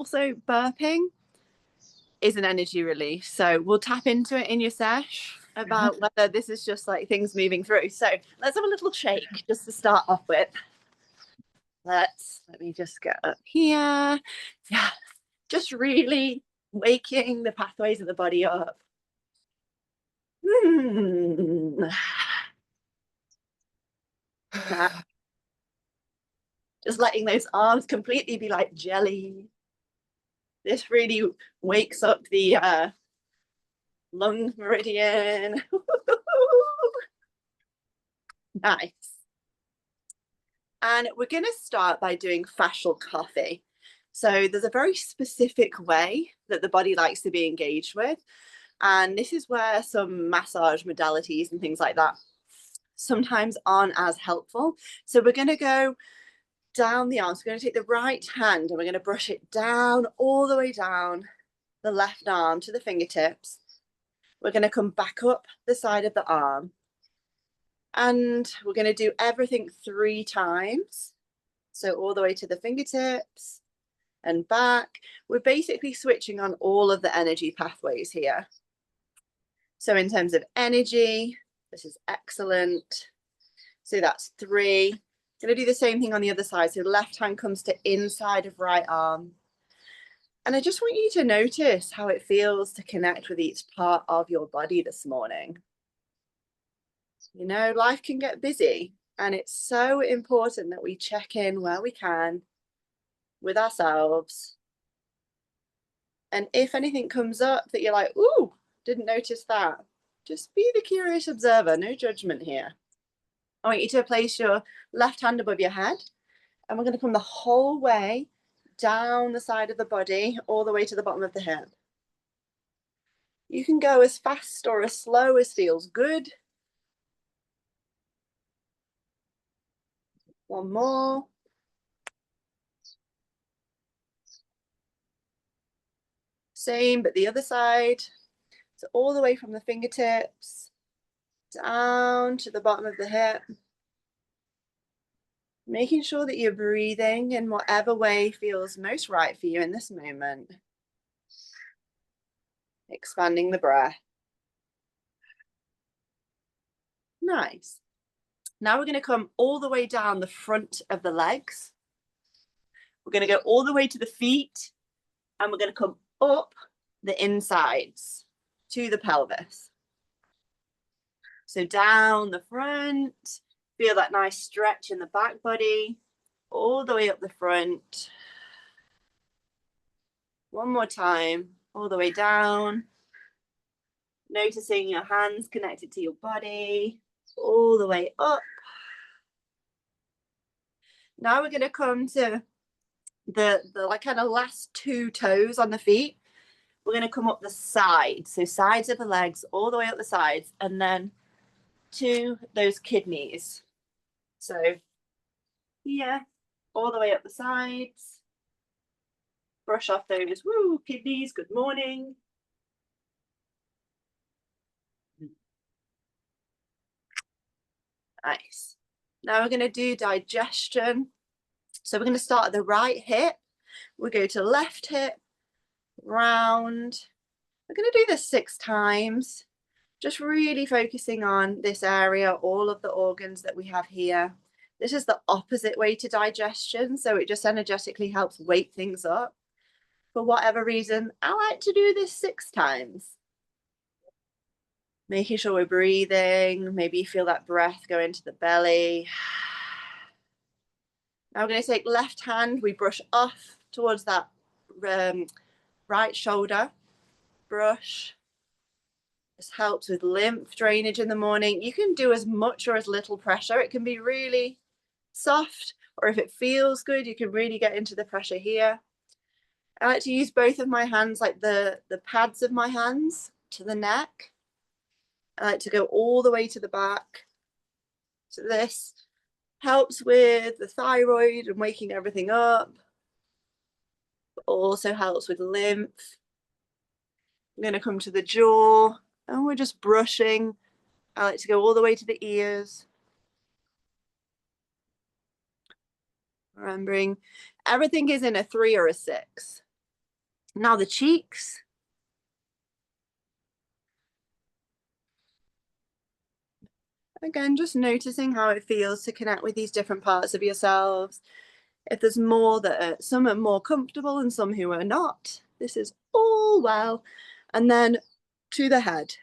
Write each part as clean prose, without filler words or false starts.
Also, burping is an energy release. So we'll tap into it in your sesh about whether this is just like things moving through. So let's have a little shake just to start off with. Let me just get up here. Yeah, just really waking the pathways of the body up. Just letting those arms completely be like jelly. This really wakes up the lung meridian. Nice. And we're going to start by doing fascial coffee. So there's a very specific way that the body likes to be engaged with. And this is where some massage modalities and things like that sometimes aren't as helpful. So we're going to go down the arms. We're going to take the right hand and we're going to brush it down, all the way down the left arm to the fingertips. We're going to come back up the side of the arm. And we're going to do everything 3 times. So all the way to the fingertips and back. We're basically switching on all of the energy pathways here. So in terms of energy, this is excellent. So that's 3. I'm going to do the same thing on the other side. So left hand comes to inside of right arm. And I just want you to notice how it feels to connect with each part of your body this morning. You know, life can get busy, and it's so important that we check in where we can with ourselves. And if anything comes up that you're like, ooh, didn't notice that, just be the curious observer, no judgment here. I want you to place your left hand above your head, and we're going to come the whole way down the side of the body, all the way to the bottom of the hip. You can go as fast or as slow as feels good. One more. Same, but the other side. So all the way from the fingertips down to the bottom of the hip. Making sure that you're breathing in whatever way feels most right for you in this moment. Expanding the breath. Nice. Now we're going to come all the way down the front of the legs. We're going to go all the way to the feet, and we're going to come up the insides to the pelvis. So down the front, feel that nice stretch in the back body, all the way up the front. One more time, all the way down. Noticing your hands connected to your body, all the way up. Now we're going to come to the like kind of last 2 toes on the feet. We're going to come up the sides, so sides of the legs, all the way up the sides, and then to those kidneys. So yeah, all the way up the sides. Brush off those kidneys. Good morning. Nice. Now we're going to do digestion. So we're going to start at the right hip. We'll go to left hip, round. We're going to do this 6 times. Just really focusing on this area, all of the organs that we have here. This is the opposite way to digestion, so it just energetically helps wake things up. For whatever reason, I like to do this 6 times. Making sure we're breathing. Maybe you feel that breath go into the belly. Now we're going to take left hand. We brush off towards that right shoulder. Brush. This helps with lymph drainage in the morning. You can do as much or as little pressure. It can be really soft, or if it feels good, you can really get into the pressure here. I like to use both of my hands, like the pads of my hands, to the neck. I like to go all the way to the back. So this helps with the thyroid and waking everything up. But also helps with lymph. I'm going to come to the jaw, and we're just brushing. I like to go all the way to the ears. Remembering everything is in a 3 or a 6. Now the cheeks. Again, just noticing how it feels to connect with these different parts of yourselves. If there's more that some are more comfortable and some who are not, this is all well. And then to the head.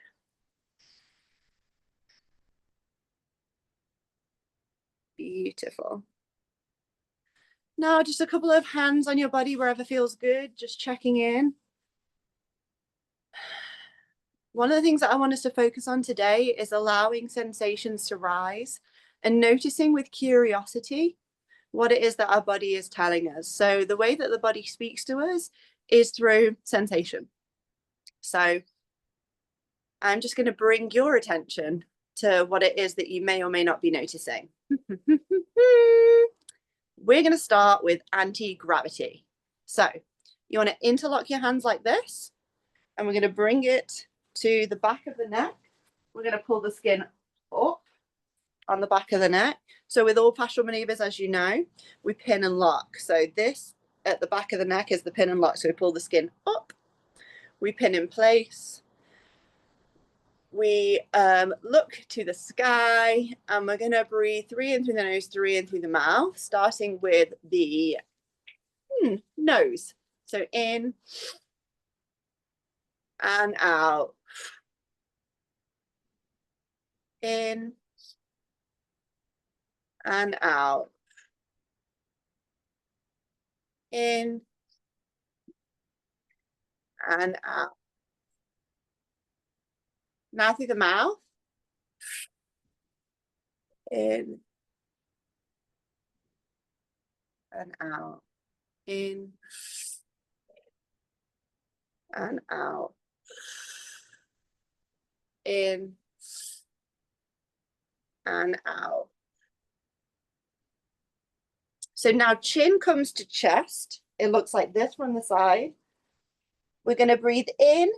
Beautiful. Now just a couple of hands on your body wherever feels good, just checking in. One of the things that I want us to focus on today is allowing sensations to rise and noticing with curiosity what it is that our body is telling us. So the way that the body speaks to us is through sensation. So I'm just going to bring your attention to what it is that you may or may not be noticing. We're going to start with anti-gravity. So you want to interlock your hands like this, and we're going to bring it to the back of the neck. We're going to pull the skin up on the back of the neck. So with all fascial maneuvers, as you know, we pin and lock. So this at the back of the neck is the pin and lock. So we pull the skin up, we pin in place, we look to the sky, and we're going to breathe 3 in through the nose, 3 in through the mouth, starting with the nose. So in and out, in and out, in and out. Now through the mouth, in and out, in and out, in and out. So now chin comes to chest. It looks like this from the side. We're going to breathe in,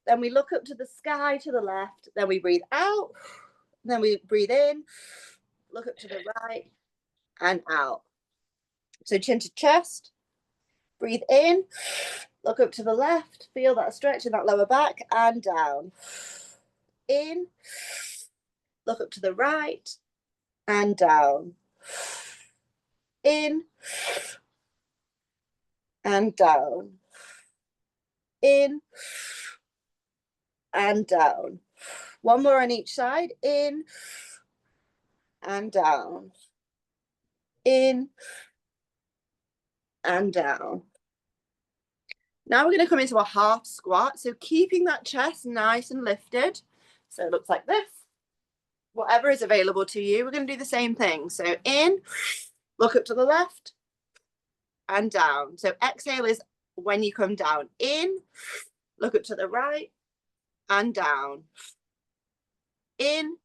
then we look up to the sky to the left, then we breathe out, then we breathe in, look up to the right and out. So chin to chest, breathe in, look up to the left, feel that stretch in that lower back and down. In, look up to the right and down. In and down. In and down. One more on each side. In and down. In and down. Now we're going to come into a half squat. So keeping that chest nice and lifted. So it looks like this. Whatever is available to you, we're going to do the same thing. So in, look up to the left and down. So exhale is when you come down. In, look up to the right and down. In,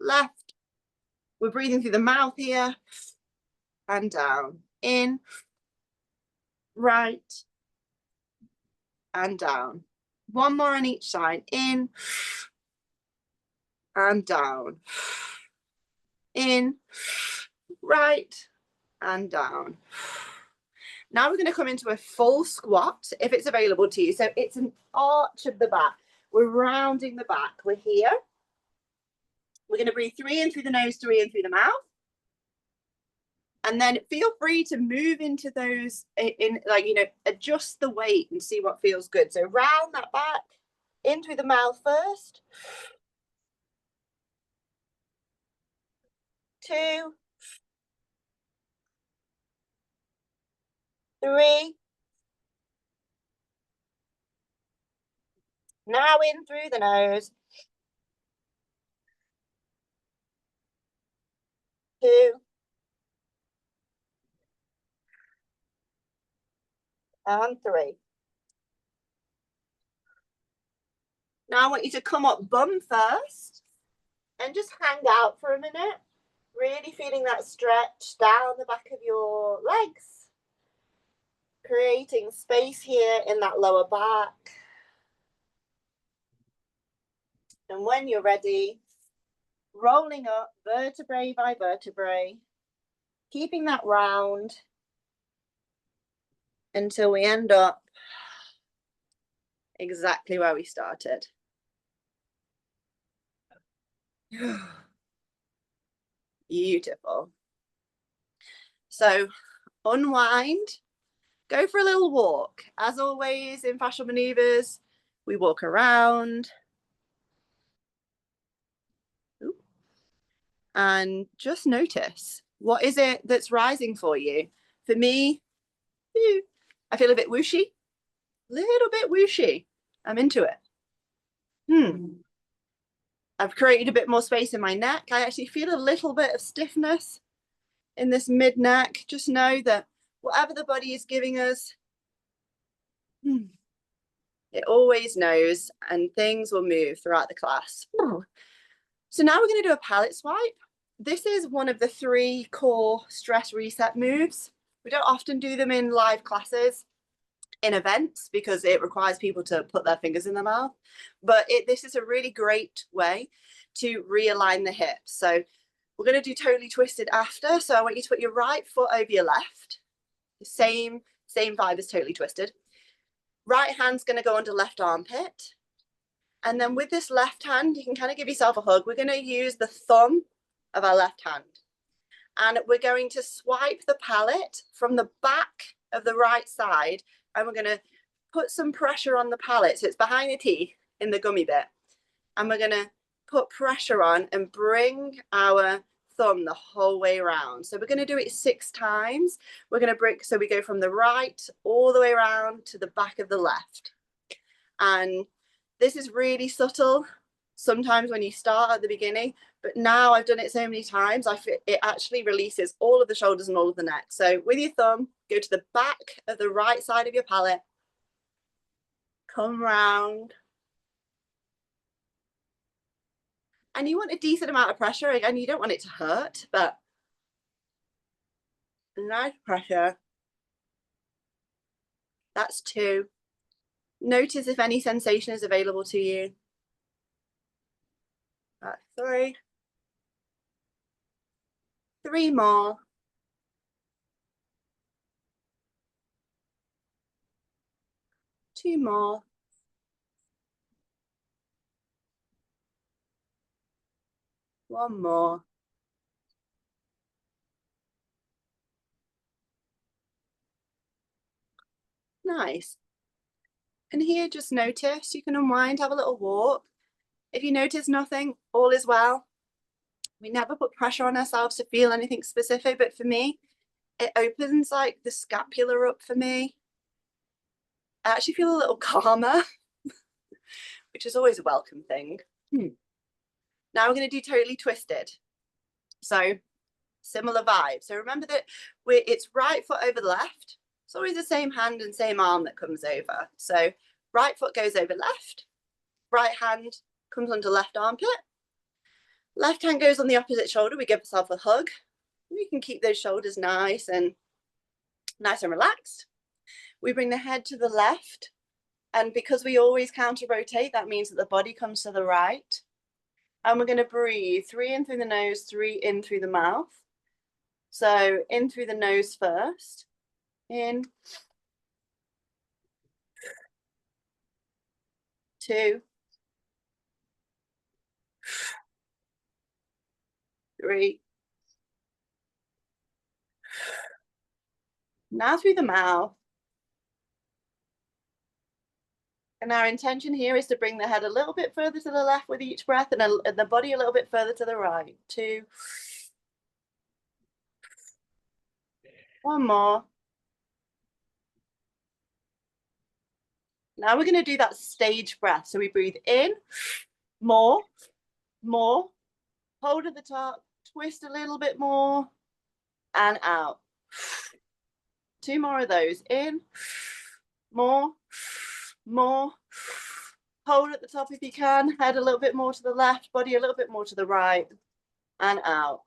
left. We're breathing through the mouth here and down. In, right and down. One more on each side. In and down. In, right and down. Now we're going to come into a full squat if it's available to you. So it's an arch of the back. We're rounding the back. We're here. We're going to breathe 3 in through the nose, 3 in through the mouth. And then feel free to move into those in like, adjust the weight and see what feels good. So round that back in through the mouth first. 2, 3. Now in through the nose. 2. And 3. Now I want you to come up bum first and just hang out for a minute. Really feeling that stretch down the back of your legs. Creating space here in that lower back. And when you're ready, rolling up vertebrae by vertebrae, keeping that round. until we end up exactly where we started. Beautiful. So unwind, go for a little walk. As always in fascial maneuvers, we walk around. And just notice, what is it that's rising for you? For me, I feel a bit whooshy, little bit whooshy. I'm into it. I've created a bit more space in my neck. I actually feel a little bit of stiffness in this mid neck. Just know that whatever the body is giving us, it always knows, and things will move throughout the class. So now we're going to do a palette swipe. This is one of the 3 core stress reset moves. We don't often do them in live classes, in events, because it requires people to put their fingers in their mouth. But this is a really great way to realign the hips. So we're going to do totally twisted after. So I want you to put your right foot over your left. The same vibe as totally twisted. Right hand's going to go under left armpit. And then with this left hand, you can kind of give yourself a hug. We're going to use the thumb of our left hand. And we're going to swipe the palette from the back of the right side. And we're going to put some pressure on the palette. So it's behind the teeth in the gummy bit. And we're going to put pressure on and bring our thumb the whole way around. So we're going to do it 6 times. We're going to bring, so we go from the right all the way around to the back of the left. And this is really subtle sometimes when you start at the beginning, but now I've done it so many times, I feel it actually releases all of the shoulders and all of the neck. So with your thumb, go to the back of the right side of your palette, come round, and you want a decent amount of pressure. Again, you don't want it to hurt, but nice pressure. That's 2. Notice if any sensation is available to you. That's 3. 3 more. 2 more. 1 more. Nice. And here, just notice, you can unwind, have a little walk. If you notice nothing, all is well. We never put pressure on ourselves to feel anything specific, but for me, it opens like the scapula up for me. I actually feel a little calmer, which is always a welcome thing. Now we're going to do totally twisted. So similar vibe. So remember that it's right foot over the left. It's always the same hand and same arm that comes over. So right foot goes over left, right hand comes onto left armpit, left hand goes on the opposite shoulder. We give ourselves a hug. We can keep those shoulders nice and relaxed. We bring the head to the left, and because we always counter rotate, that means that the body comes to the right. And we're going to breathe 3 in through the nose, 3 in through the mouth. So in through the nose first, in, 2, 3. Now through the mouth. And our intention here is to bring the head a little bit further to the left with each breath, and the body a little bit further to the right. 2. 1 more. Now we're going to do that stage breath. So we breathe in, more, hold at the top, twist a little bit more, and out. 2 more of those. In, more, hold at the top if you can, head a little bit more to the left, body a little bit more to the right, and out.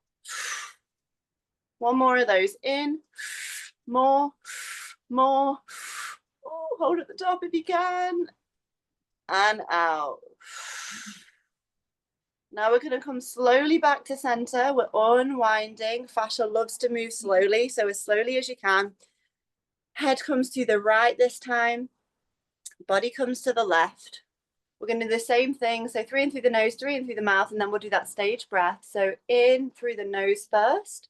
1 more of those. In, more, oh, hold at the top if you can, and out. Now we're going to come slowly back to center. We're unwinding. Fascia loves to move slowly, so as slowly as you can. Head comes to the right this time. Body comes to the left. We're going to do the same thing. So 3 in through the nose, 3 in through the mouth, and then we'll do that stage breath. So in through the nose first.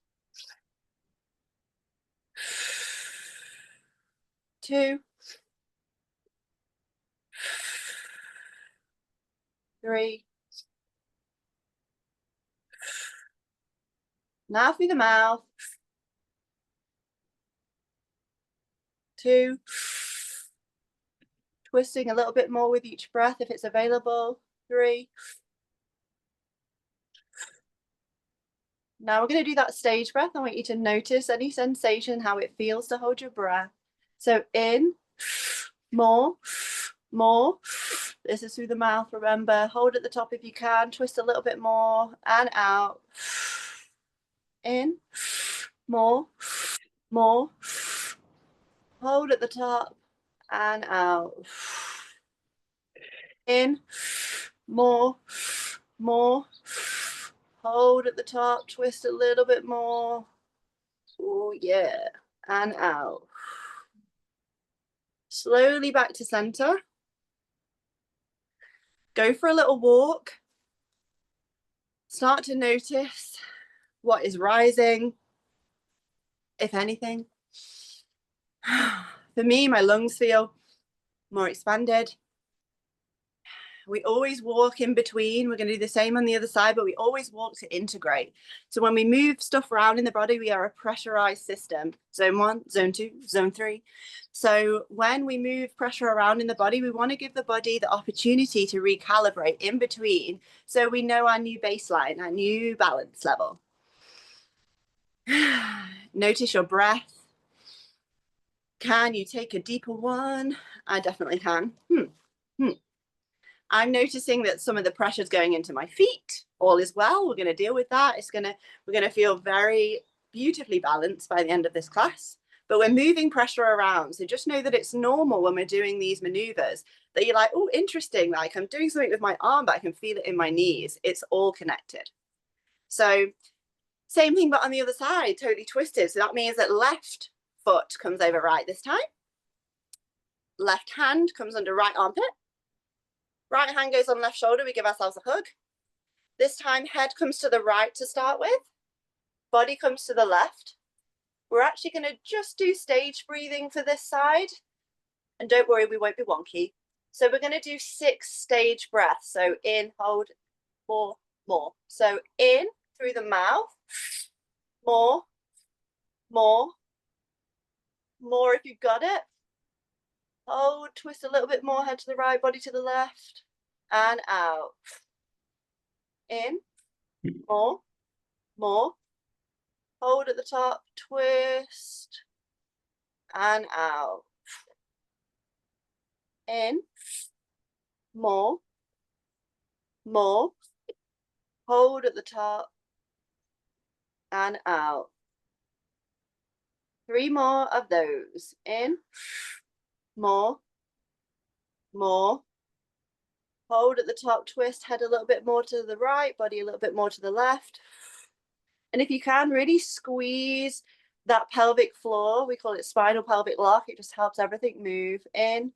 2, 3. Now through the mouth. 2. Twisting a little bit more with each breath if it's available. 3. Now we're going to do that stage breath. I want you to notice any sensation, how it feels to hold your breath. So in, more. This is through the mouth, remember. Hold at the top if you can. Twist a little bit more and out. In, more. Hold at the top and out. In, more. Hold at the top, twist a little bit more. Oh yeah, and out. Slowly back to center. Go for a little walk. Start to notice what is rising, if anything. For me, my lungs feel more expanded. We always walk in between. We're going to do the same on the other side, but we always walk to integrate. So when we move stuff around in the body, we are a pressurized system. Zone 1, zone 2, zone 3. So when we move pressure around in the body, we want to give the body the opportunity to recalibrate in between so we know our new baseline, our new balance level. Notice your breath. Can you take a deeper one? I definitely can. I'm noticing that some of the pressure is going into my feet. All is well. We're going to deal with that. We're going to feel very beautifully balanced by the end of this class. But we're moving pressure around. So just know that it's normal when we're doing these maneuvers that you're like, oh, interesting. Like I'm doing something with my arm, but I can feel it in my knees. It's all connected. So same thing, but on the other side, totally twisted. So that means that left foot comes over right this time. Left hand comes under right armpit. Right hand goes on left shoulder. We give ourselves a hug. This time, head comes to the right to start with. Body comes to the left. We're actually going to just do stage breathing for this side. And don't worry, we won't be wonky. So we're going to do 6 stage breaths. So in, hold, more. So in through the mouth. More if you've got it. Hold, twist a little bit more, head to the right, body to the left. And out. In, more. Hold at the top, twist, and out. In, more. Hold at the top, and out. 3 more of those. In, more. Hold at the top, twist, head a little bit more to the right, body a little bit more to the left. And if you can, really squeeze that pelvic floor. We call it spinal pelvic lock. It just helps everything move. In,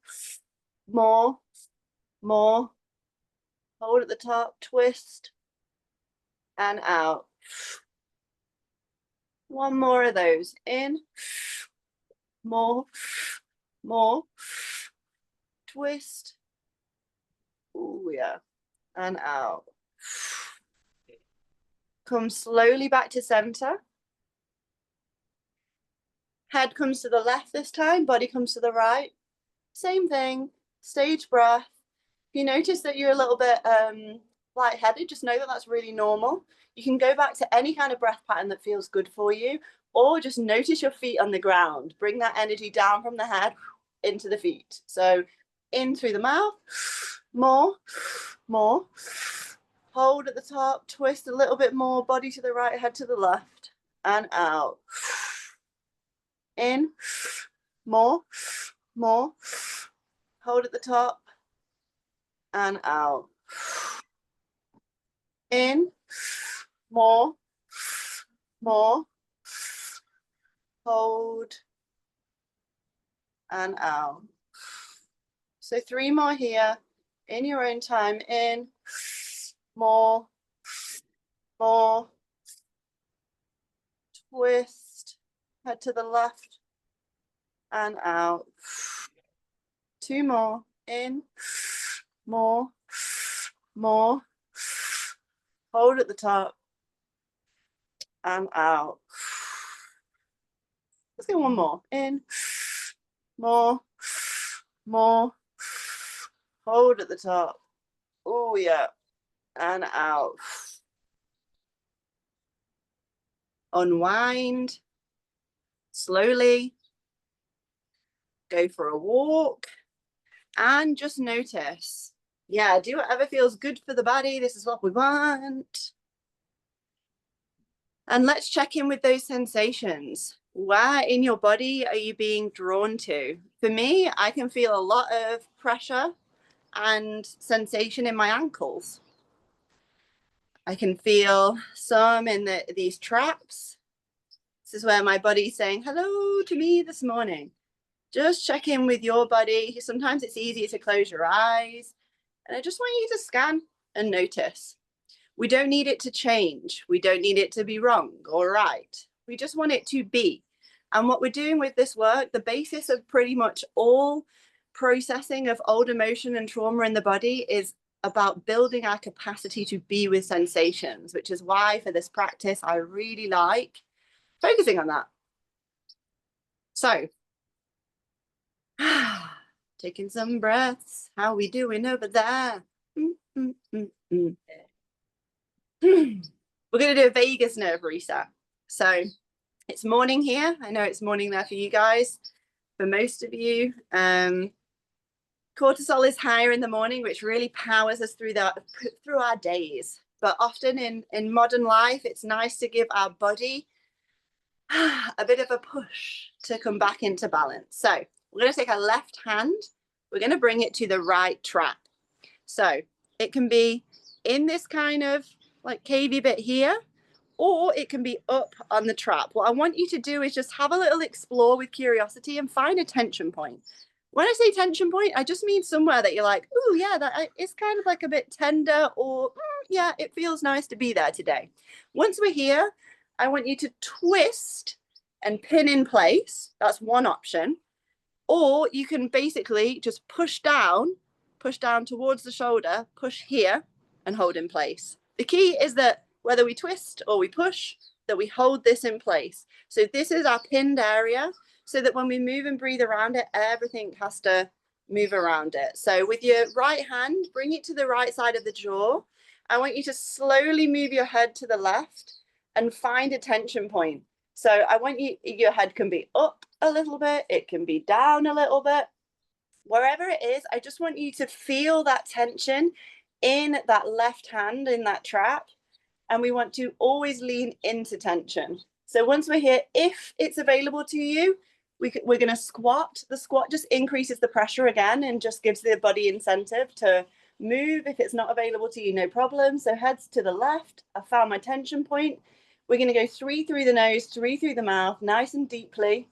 more. Hold at the top, twist, and out. 1 more of those. In, more. Twist. Oh yeah, and out. Come slowly back to center. Head comes to the left this time, body comes to the right. Same thing, stage breath. If you notice that you're a little bit lightheaded, just know that that's really normal. You can go back to any kind of breath pattern that feels good for you, or just notice your feet on the ground. Bring that energy down from the head into the feet. So in through the mouth, more. Hold at the top, twist a little bit more, body to the right, head to the left, and out. In, more. Hold at the top, and out. In, more. Hold, and out. So 3 more here in your own time. In, more, more, twist, head to the left and out. 2 more, in, more, more, hold at the top and out. Let's go 1 more, in, more, more, hold at the top. Oh yeah, and out. Unwind slowly, go for a walk, and just notice. Yeah, do whatever feels good for the body. This is what we want. And let's check in with those sensations. Where in your body are you being drawn to? For me, I can feel a lot of pressure and sensation in my ankles. I can feel some in these traps. This is where my body's saying hello to me this morning. Just check in with your body. Sometimes it's easier to close your eyes. And I just want you to scan and notice. We don't need it to change. We don't need it to be wrong or right. We just want it to be. And what we're doing with this work, the basis of pretty much all processing of old emotion and trauma in the body is about building our capacity to be with sensations, which is why for this practice, I really like focusing on that. So, taking some breaths. How are we doing over there? We're going to do a vagus nerve reset. So it's morning here. I know it's morning there for you guys. For most of you, cortisol is higher in the morning, which really powers us through our days. But often in modern life, it's nice to give our body a bit of a push to come back into balance. So we're going to take our left hand. We're going to bring it to the right trap. So it can be in this kind of like cavey bit here, or it can be up on the trap. What I want you to do is just have a little explore with curiosity and find a tension point. When I say tension point, I just mean somewhere that you're like, oh yeah, that it's kind of like a bit tender, or yeah, it feels nice to be there today. Once we're here, I want you to twist and pin in place. That's one option. Or you can basically just push down towards the shoulder, push here and hold in place. The key is that whether we twist or we push, that we hold this in place. So this is our pinned area, so that when we move and breathe around it, everything has to move around it. So with your right hand, bring it to the right side of the jaw. I want you to slowly move your head to the left and find a tension point. So I want your head can be up a little bit, it can be down a little bit. Wherever it is, I just want you to feel that tension in that left hand in that trap. And we want to always lean into tension. So once we're here, if it's available to you, we're going to squat. The squat just increases the pressure again and just gives the body incentive to move. If it's not available to you, no problem. So heads to the left. I found my tension point. We're going to go 3 through the nose, 3 through the mouth, nice and deeply,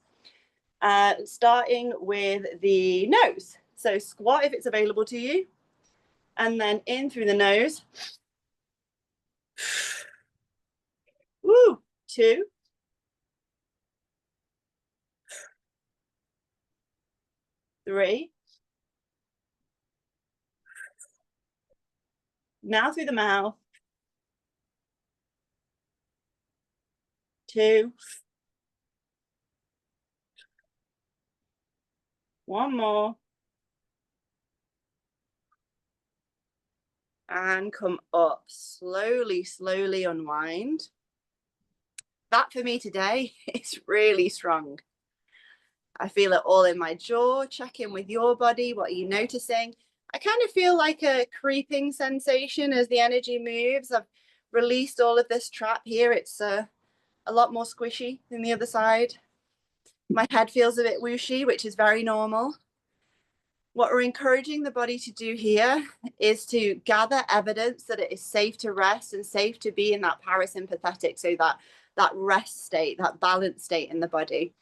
starting with the nose. So squat if it's available to you, and then in through the nose. Woo, 2. 3. Now through the mouth. 2. 1 more. And come up. Slowly, slowly unwind. That for me today is really strong. I feel it all in my jaw. Check in with your body. What are you noticing? I kind of feel like a creeping sensation as the energy moves. I've released all of this trap here. It's a lot more squishy than the other side. My head feels a bit whooshy, which is very normal. What we're encouraging the body to do here is to gather evidence that it is safe to rest and safe to be in that parasympathetic, so that rest state, that balance state in the body.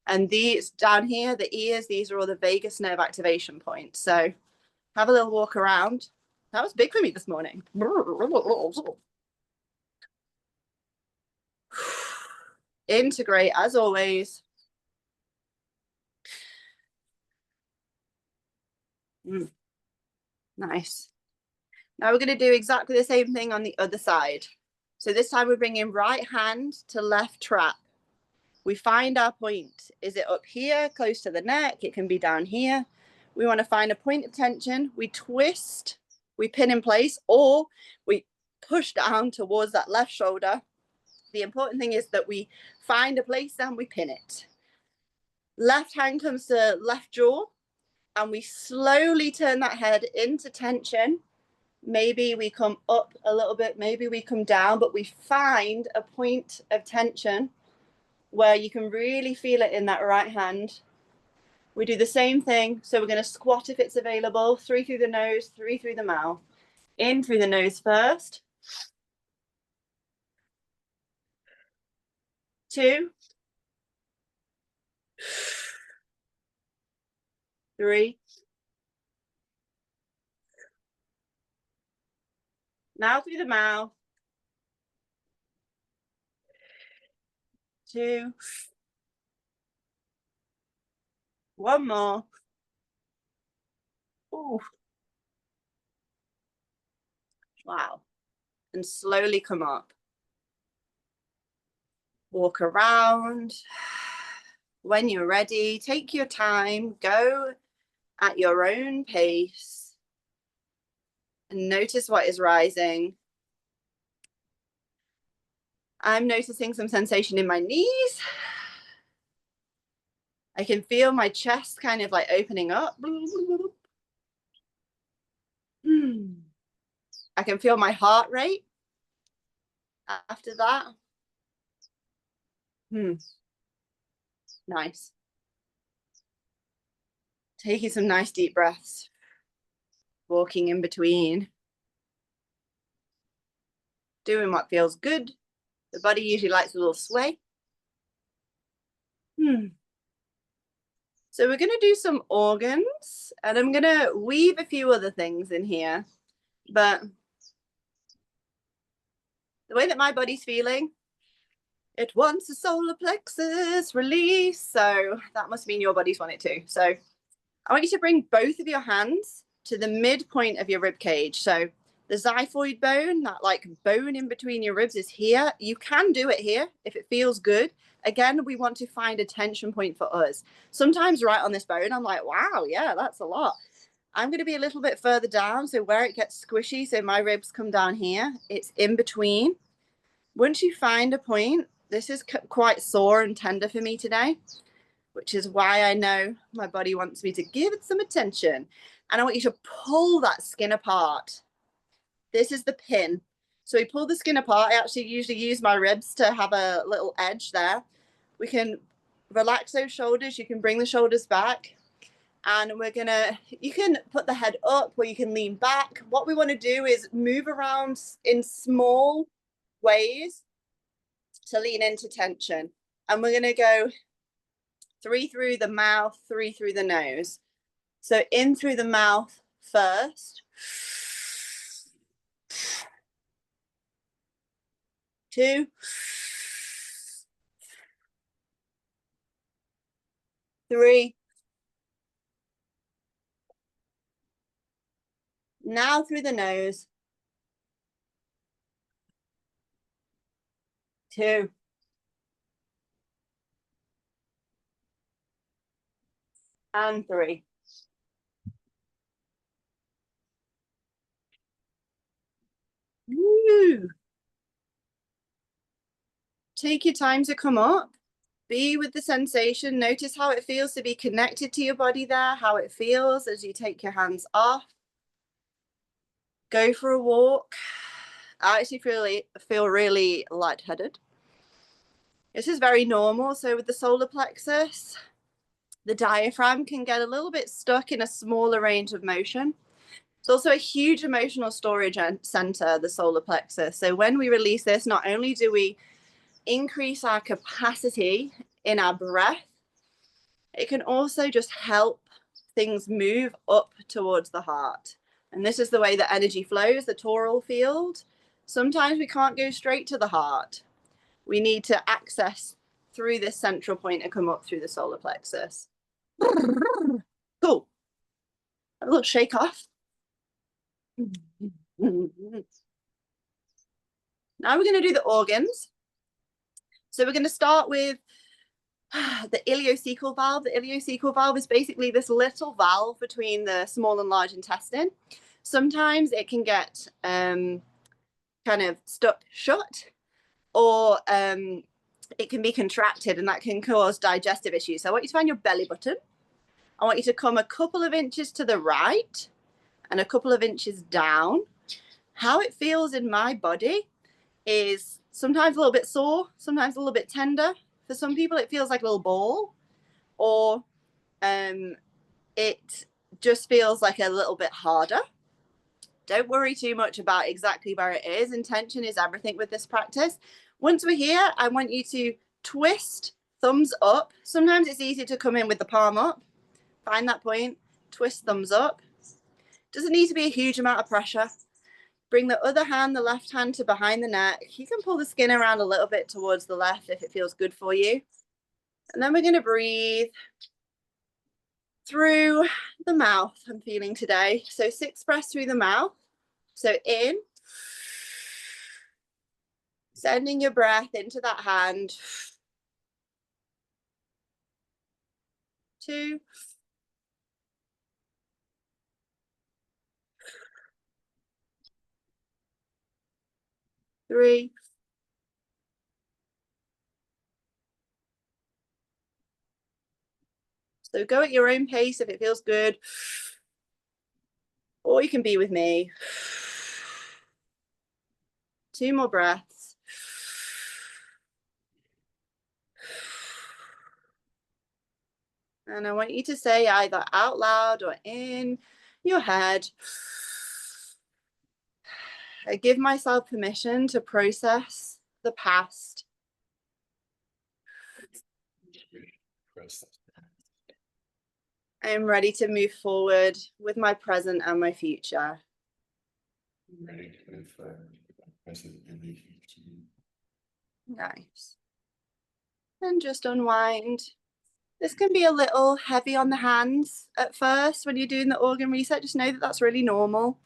And these down here, the ears, these are all the vagus nerve activation points. So have a little walk around. That was big for me this morning. Integrate as always. Nice. Now we're going to do exactly the same thing on the other side. So this time we're bringing right hand to left trap. We find our point. Is it up here, close to the neck? It can be down here. We want to find a point of tension. We twist, we pin in place, or we push down towards that left shoulder. The important thing is that we find a place and we pin it. Left hand comes to left jaw, and we slowly turn that head into tension. Maybe we come up a little bit, maybe we come down, but we find a point of tension where you can really feel it in that right hand. We do the same thing. So we're going to squat if it's available. 3 through the nose, 3 through the mouth. In through the nose first. 2. 3. Now through the mouth. 2. 1 more. Ooh. Wow. And slowly come up. Walk around. When you're ready, take your time, go at your own pace, and notice what is rising. I'm noticing some sensation in my knees. I can feel my chest kind of like opening up. I can feel my heart rate after that. Nice. Taking some nice deep breaths. Walking in between. Doing what feels good. The body usually likes a little sway. So we're going to do some organs, and I'm going to weave a few other things in here. But the way that my body's feeling, it wants a solar plexus release. So that must mean your body's want it too. So I want you to bring both of your hands to the midpoint of your rib cage. So the xiphoid bone, that like bone in between your ribs, is here. You can do it here if it feels good. Again, we want to find a tension point for us. Sometimes right on this bone, I'm like, wow, yeah, that's a lot. I'm going to be a little bit further down. So where it gets squishy, so my ribs come down here, it's in between. Once you find a point, this is quite sore and tender for me today, which is why I know my body wants me to give it some attention. And I want you to pull that skin apart. This is the pin. So we pull the skin apart. I actually usually use my ribs to have a little edge there. We can relax those shoulders. You can bring the shoulders back. And we're gonna, you can put the head up or you can lean back. What we want to do is move around in small ways to lean into tension. And we're gonna go 3 through the mouth, 3 through the nose. So in through the mouth first. 2. 3. Now through the nose. 2. And 3. Woo. Take your time to come up. Be with the sensation. Notice how it feels to be connected to your body there, how it feels as you take your hands off. Go for a walk. I actually feel really lightheaded. This is very normal. So with the solar plexus, the diaphragm can get a little bit stuck in a smaller range of motion. It's also a huge emotional storage center, the solar plexus. So when we release this, not only do we increase our capacity in our breath, It can also just help things move up towards the heart. And this is the way that energy flows, the toral field. Sometimes we can't go straight to the heart. We need to access through this central point and come up through the solar plexus. Cool. A little shake off. Now we're going to do the organs. So we're going to start with the ileocecal valve. The ileocecal valve is basically this little valve between the small and large intestine. Sometimes it can get kind of stuck shut, or it can be contracted, and that can cause digestive issues. So I want you to find your belly button. I want you to come a couple of inches to the right and a couple of inches down. How it feels in my body is sometimes a little bit sore, sometimes a little bit tender. For some people, it feels like a little ball, or it just feels like a little bit harder. Don't worry too much about exactly where it is. Intention is everything with this practice. Once we're here, I want you to twist thumbs up. Sometimes it's easier to come in with the palm up. Find that point, twist thumbs up. Doesn't need to be a huge amount of pressure. Bring the other hand, the left hand, to behind the neck. You can pull the skin around a little bit towards the left if it feels good for you. And then we're going to breathe through the mouth, I'm feeling today. So 6 breaths through the mouth. So in, sending your breath into that hand. 2. 3. 'So go at your own pace if it feels good. Or you can be with me. 2 more breaths. And I want you to say either out loud or in your head, I give myself permission to process the past. I am ready to move forward with my present and my future. I'm ready to move forward with my present and my future. Nice. And just unwind. This can be a little heavy on the hands at first when you're doing the organ reset. Just know that that's really normal.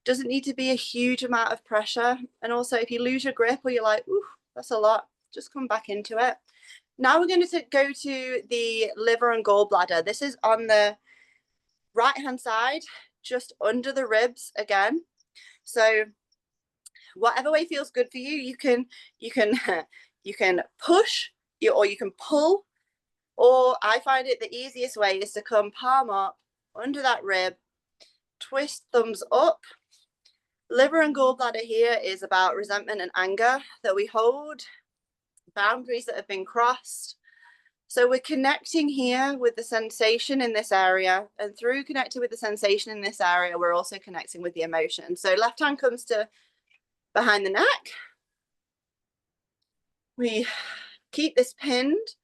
Doesn't need to be a huge amount of pressure. And also, if you lose your grip or you're like, ooh, that's a lot, just come back into it. Now we're going to go to the liver and gallbladder. This is on the right hand side, just under the ribs again. So whatever way feels good for you, you can push or you can pull, or I find it the easiest way is to come palm up under that rib, twist thumbs up. Liver and gallbladder here is about resentment and anger that we hold, boundaries that have been crossed. So we're connecting here with the sensation in this area, and through connecting with the sensation in this area, we're also connecting with the emotion. So left hand comes to behind the neck. We keep this pinned,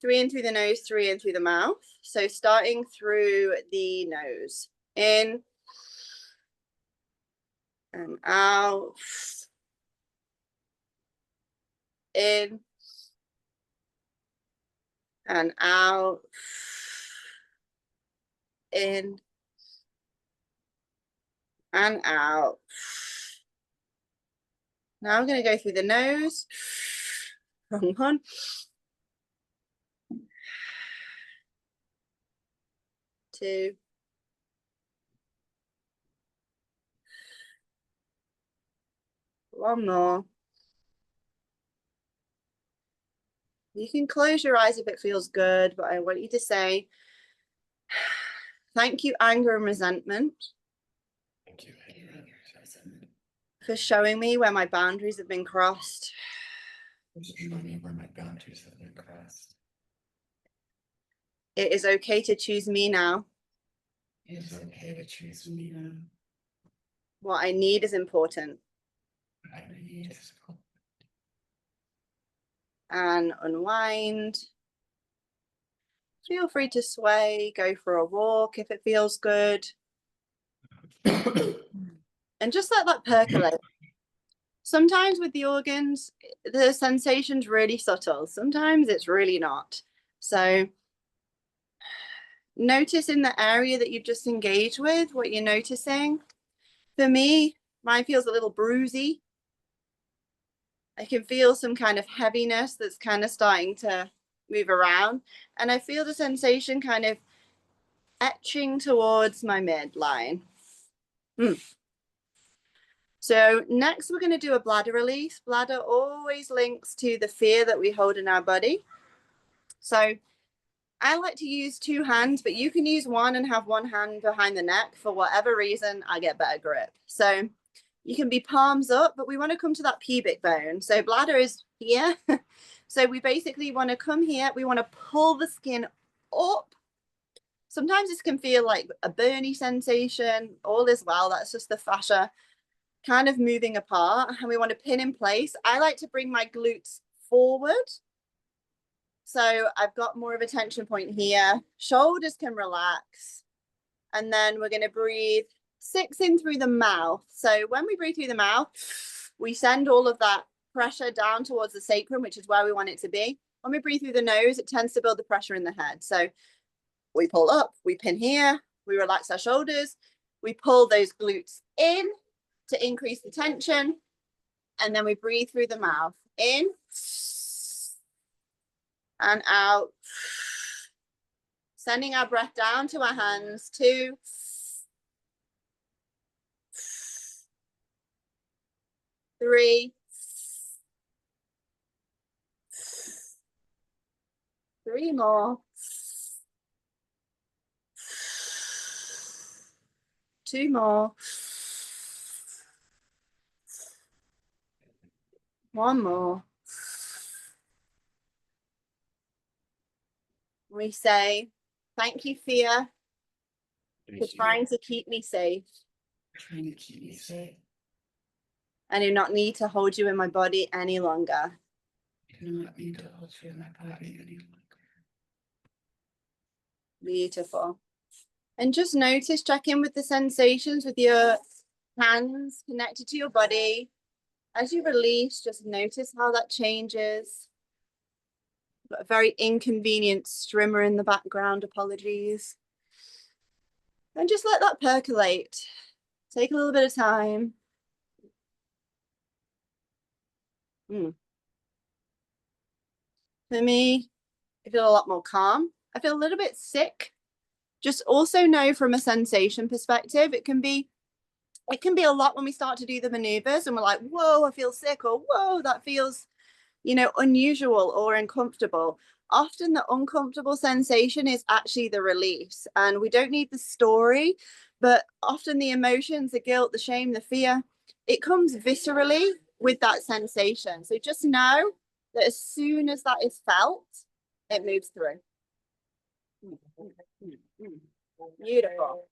3 in through the nose, 3 in through the mouth. So starting through the nose, in and out, in and out, in and out. Now I'm going to go through the nose. Wrong one. 2. 1 more. You can close your eyes if it feels good, but I want you to say, thank you, anger and resentment. Thank you, anger and resentment. For showing me where my boundaries have been crossed. For showing me where my boundaries have been crossed. It is okay to choose me now. It is okay to choose me now. What I need is important. What I need is important. And unwind. Feel free to sway, go for a walk if it feels good. And just let that percolate. Sometimes with the organs, the sensation's really subtle. Sometimes it's really not. So notice in the area that you've just engaged with what you're noticing. For me, mine feels a little bruisey. I can feel some kind of heaviness that's kind of starting to move around. And I feel the sensation kind of etching towards my midline. So next we're going to do a bladder release. Bladder always links to the fear that we hold in our body. So I like to use 2 hands, but you can use one and have one hand behind the neck. For whatever reason, I get better grip. So you can be palms up, but we want to come to that pubic bone. So bladder is here. So we basically want to come here. We want to pull the skin up. Sometimes this can feel like a burny sensation. All is well. That's just the fascia kind of moving apart, and we want to pin in place. I like to bring my glutes forward. So I've got more of a tension point here. Shoulders can relax. And then we're going to breathe 6 in through the mouth. So when we breathe through the mouth, we send all of that pressure down towards the sacrum, which is where we want it to be. When we breathe through the nose, it tends to build the pressure in the head. So we pull up, we pin here, we relax our shoulders, we pull those glutes in to increase the tension, and then we breathe through the mouth. In and out. Sending our breath down to our hands. 2. 3. 3 more. 2 more. 1 more. We say, thank you, fear, for trying to keep me safe. Trying to keep me safe. I do not need to hold you in my body any longer. I do not need to hold you in my body any longer. Beautiful. And just notice, check in with the sensations with your hands connected to your body. As you release, just notice how that changes. Got a very inconvenient strimmer in the background, apologies. And just let that percolate. Take a little bit of time. For me, I feel a lot more calm. I feel a little bit sick. Just also know from a sensation perspective, it can be a lot when we start to do the maneuvers and we're like, whoa, I feel sick, or whoa, that feels, unusual or uncomfortable. Often the uncomfortable sensation is actually the release, and we don't need the story, but often the emotions, the guilt, the shame, the fear, it comes viscerally with that sensation. So just know that as soon as that is felt, it moves through. Beautiful.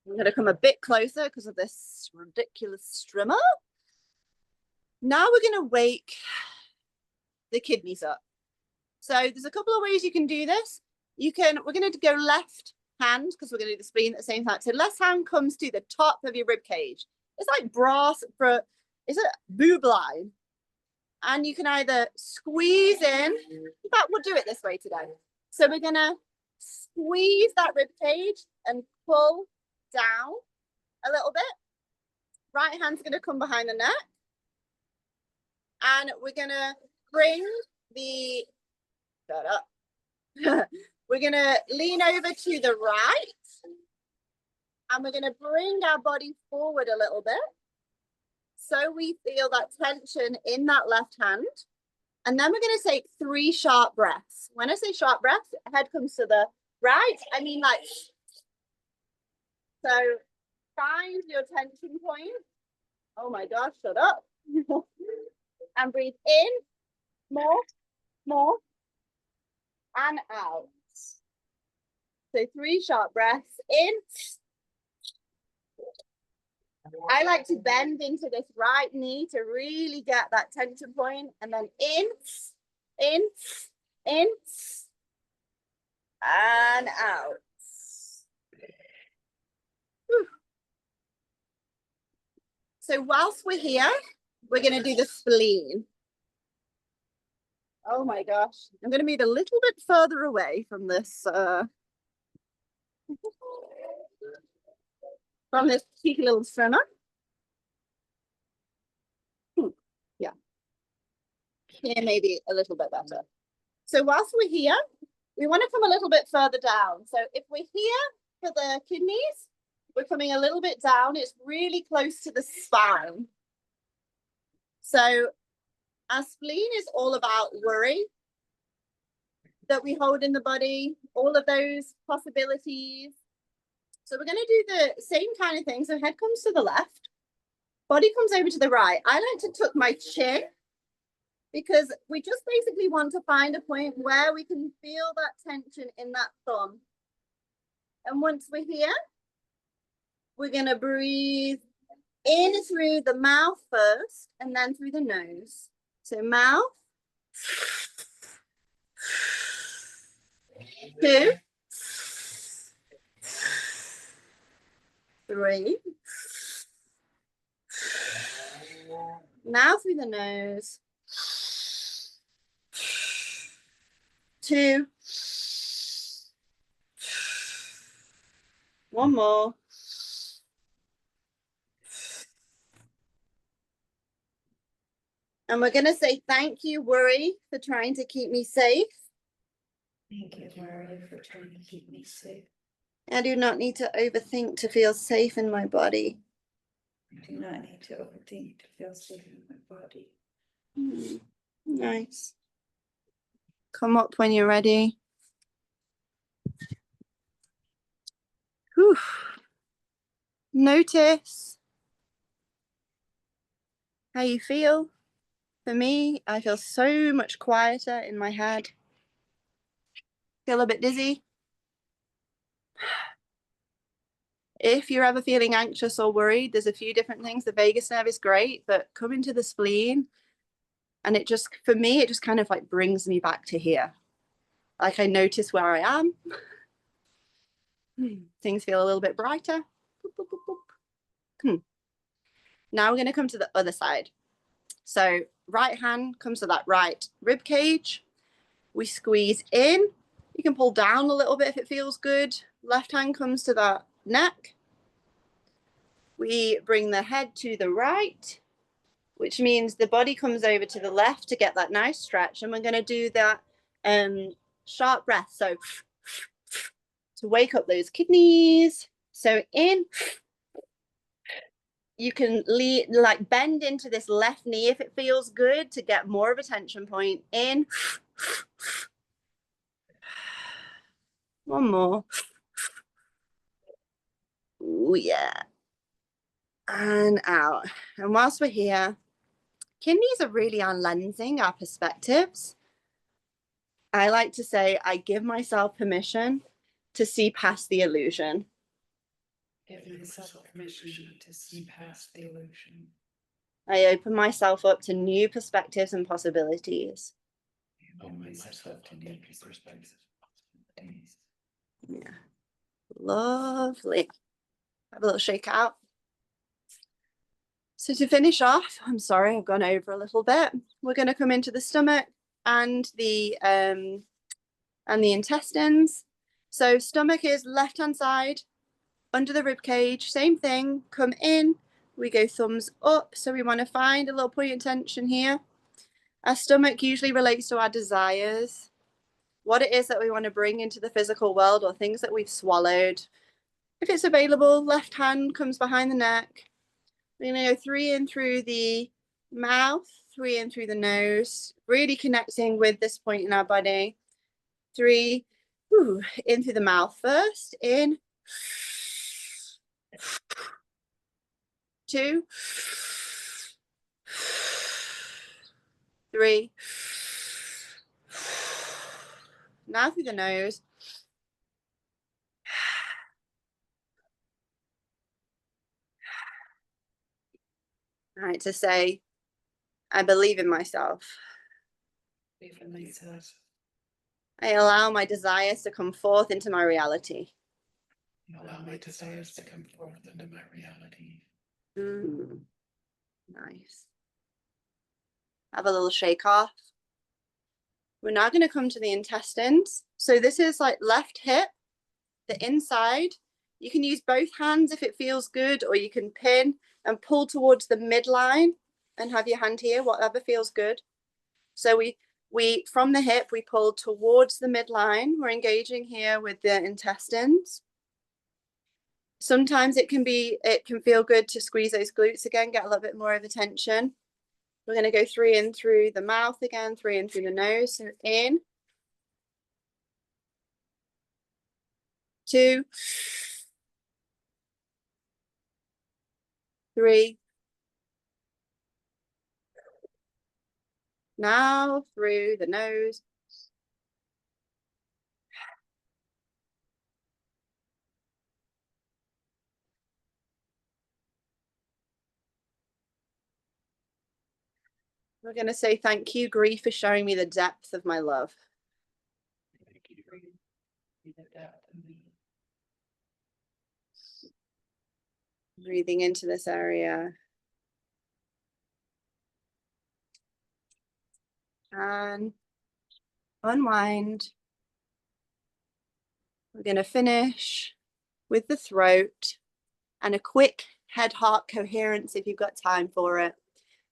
I'm going to come a bit closer because of this ridiculous strimmer. Now we're going to wake the kidneys up. So there's a couple of ways you can do this. We're going to go left hand because we're going to do the spleen at the same time. So left hand comes to the top of your rib cage. It's like brass for, it's a boob line. And you can either squeeze in, in fact, we'll do it this way today. So we're going to squeeze that rib cage and pull down a little bit. Right hand's going to come behind the neck. And we're going to bring the, shut up. We're going to lean over to the right. And we're going to bring our body forward a little bit. So we feel that tension in that left hand. And then we're going to take 3 sharp breaths. When I say sharp breaths, head comes to the right. I mean like, so find your tension point. Oh my gosh, shut up. And breathe in, more, and out. So 3 sharp breaths in. I like to bend into this right knee to really get that tension point, and then in, And out. Whew. So whilst we're here, we're going to do the spleen. Oh my gosh. I'm going to move a little bit further away from this cheeky little swimmer. Yeah. Here maybe a little bit better. So whilst we're here, we want to come a little bit further down. So if we're here for the kidneys, we're coming a little bit down. It's really close to the spine. So our spleen is all about worry that we hold in the body, all of those possibilities. So we're going to do the same kind of thing. So head comes to the left, body comes over to the right. I like to tuck my chin because we just basically want to find a point where we can feel that tension in that thumb. And once we're here, we're going to breathe in through the mouth first and then through the nose. So mouth. 2, 3. Now through the nose. 2. 1 more. And we're going to say thank you, worry, for trying to keep me safe. Thank you, worry, for trying to keep me safe. I do not need to overthink to feel safe in my body. I do not need to overthink to feel safe in my body. Nice. Come up when you're ready. Whew. Notice how you feel. For me, I feel so much quieter in my head. Feel a bit dizzy. If you're ever feeling anxious or worried, there's a few different things. The vagus nerve is great, but come into the spleen and it just, for me, it just kind of like brings me back to here. Like I notice where I am. Things feel a little bit brighter. Now we're going to come to the other side. So right hand comes to that right rib cage. We squeeze in. You can pull down a little bit if it feels good. Left hand comes to that neck. We bring the head to the right, which means the body comes over to the left to get that nice stretch. And we're going to do that sharp breath. So to wake up those kidneys. So in. You can like bend into this left knee if it feels good to get more of a tension point. In. 1 more. Oh yeah. And out. And whilst we're here, kidneys are really unlensing our perspectives. I like to say I give myself permission to see past the illusion. Give myself permission to see past the illusion. I open myself up to new perspectives and possibilities. Open myself to new perspectives and possibilities. Yeah. Lovely. Have a little shake out. So to finish off, I'm sorry, I've gone over a little bit. We're going to come into the stomach and the intestines. So stomach is left-hand side, under the rib cage, same thing, come in, we go thumbs up. So we want to find a little point of tension here. Our stomach usually relates to our desires, what it is that we want to bring into the physical world or things that we've swallowed. If it's available, left hand comes behind the neck. We're going to go 3 in through the mouth, 3 in through the nose, really connecting with this point in our body. 3, in through the mouth first, in. 2, 3. Now through the nose. All right, to say, I believe in myself. Believe in myself. I allow my desires to come forth into my reality. Allow my desires to come forth into my reality. Nice. Have a little shake off. We're now going to come to the intestines. So this is like left hip, the inside. You can use both hands if it feels good, or you can pin and pull towards the midline and have your hand here, whatever feels good. So we from the hip, we pull towards the midline. We're engaging here with the intestines. Sometimes it can feel good to squeeze those glutes again, get a little bit more of attention. We're going to go 3 in through the mouth again, 3 in through the nose. So in, 2, 3. Now through the nose. We're going to say thank you, grief, for showing me the depth of my love. Thank you for the depth of me. Breathing into this area. And unwind. We're going to finish with the throat and a quick head-heart coherence if you've got time for it.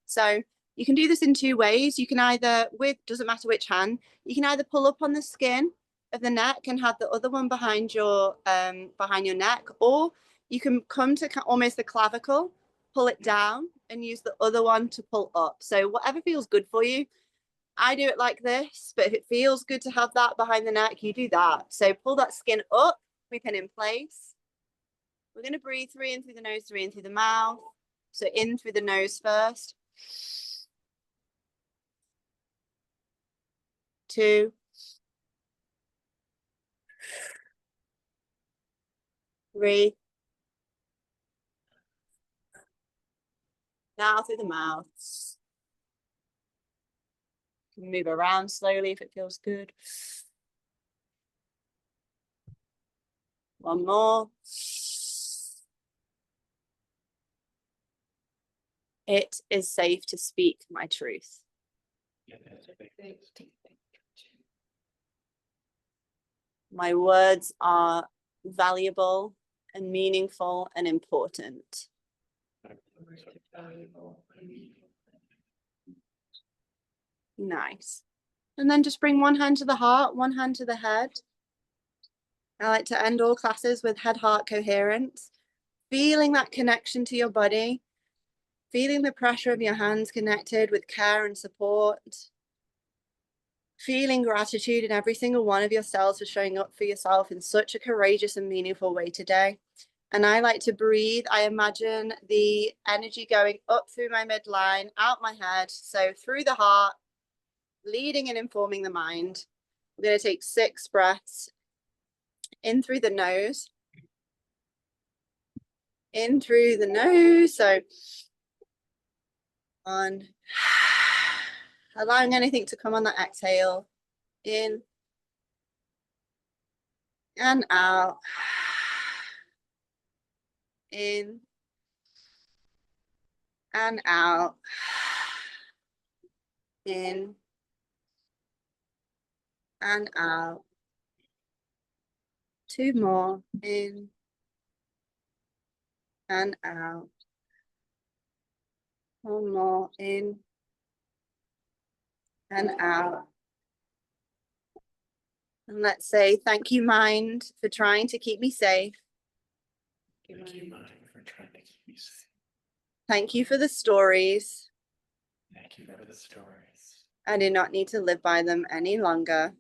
So you can do this in 2 ways. You can either, doesn't matter which hand, you can either pull up on the skin of the neck and have the other one behind your neck, or you can come to almost the clavicle, pull it down and use the other one to pull up. So whatever feels good for you. I do it like this, but if it feels good to have that behind the neck, you do that. So pull that skin up, we pin in place. We're going to breathe 3 in through the nose, 3 in through the mouth. So in through the nose first. 2. 3. Now through the mouth. Move around slowly if it feels good. 1 more. It is safe to speak my truth. My words are valuable and meaningful and important. Nice. And then just bring 1 hand to the heart, 1 hand to the head. I like to end all classes with head-heart coherence, feeling that connection to your body, feeling the pressure of your hands connected with care and support, feeling gratitude in every single one of your cells for showing up for yourself in such a courageous and meaningful way today. And I like to breathe. I imagine the energy going up through my midline, out my head, so through the heart, leading and informing the mind. We're going to take 6 breaths in through the nose, in through the nose. So on, allowing anything to come on that exhale, in and out, in and out, in and out. 2 more, in and out. 1 more, in and out. And let's say, thank you, mind, for trying to keep me safe. Thank you, mind, for trying to keep me safe. Thank you for the stories. Thank you for the stories. I do not need to live by them any longer.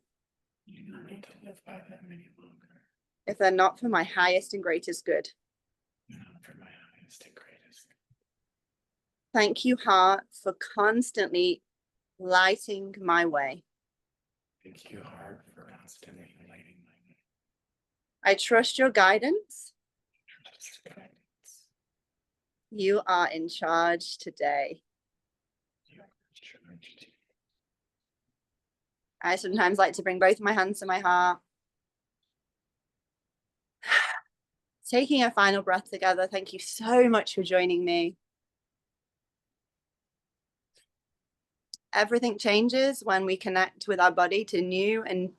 You do not need to live by them any longer. If they're not for my highest and greatest good. Not for my highest and greatest good. Thank you, heart, for constantly lighting my way. Thank you, heart, for constantly lighting my way. I trust your guidance. Trust your guidance. You are in charge today. You are in charge today. I sometimes like to bring both my hands to my heart. Taking a final breath together. Thank you so much for joining me. Everything changes when we connect with our body to new and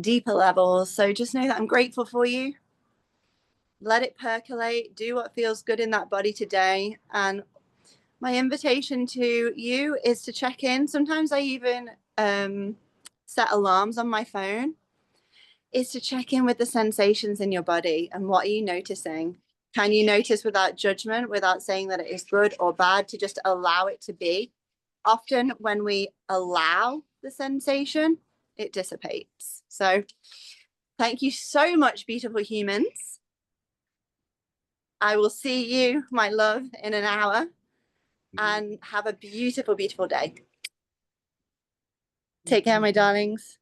deeper levels. So just know that I'm grateful for you. Let it percolate. Do what feels good in that body today. And my invitation to you is to check in. Sometimes I even set alarms on my phone, is to check in with the sensations in your body and what are you noticing? Can you notice without judgment, without saying that it is good or bad, to just allow it to be? Often when we allow the sensation, it dissipates. So thank you so much, beautiful humans. I will see you, my love, in an hour, and have a beautiful, beautiful day. Take care, my darlings.